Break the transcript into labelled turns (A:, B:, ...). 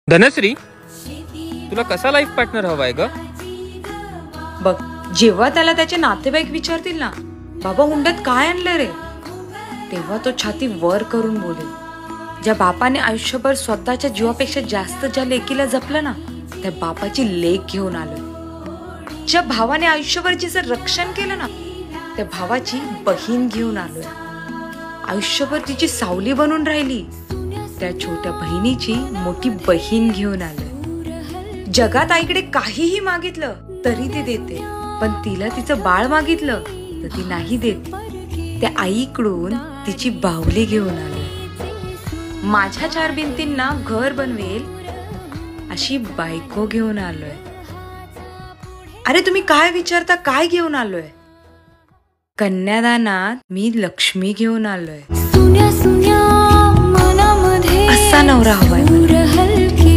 A: धनश्री, तुला कसा life partner हवाय ग?
B: बघ, जेव्हा त्याला त्याचे नातेवाईक विचारतील ना, बाबा हुंड्यात काय आणलं रे, तेव्हा तो छाती वर करून बोलेल, ज्या बापाने आयुष्यभर स्वतःच्या जीवापेक्षा जास्त ज्या लेकीला जपलं ना, त्या बापाची लेक घेऊन आलोय. ज्या भावाने आयुष्यभर जिचं रक्षण केलं ना, त्या भावाची बहीण घेऊन आलोय. आयुष्यभर तिची सावली बनून राहिली, त्या छोट्या बहिणीची मोठी बहीण घेऊन आलोय. जगात आईकडे काहीही मागितलं तरी ती देते, पण तिला तिचं बाळ मागितलं तर ती नाही देत. त्या आईकडून तिची बाहुली घेऊन आलोय. माझ्या चार भिंतींना घर बनवेल अशी बायको घेऊन आलोय. अरे तुम्ही काय विचारता, काय घेऊन आलोय? कन्यादानात मी लक्ष्मी घेऊन आलोय. असा नवरा हवाय मला.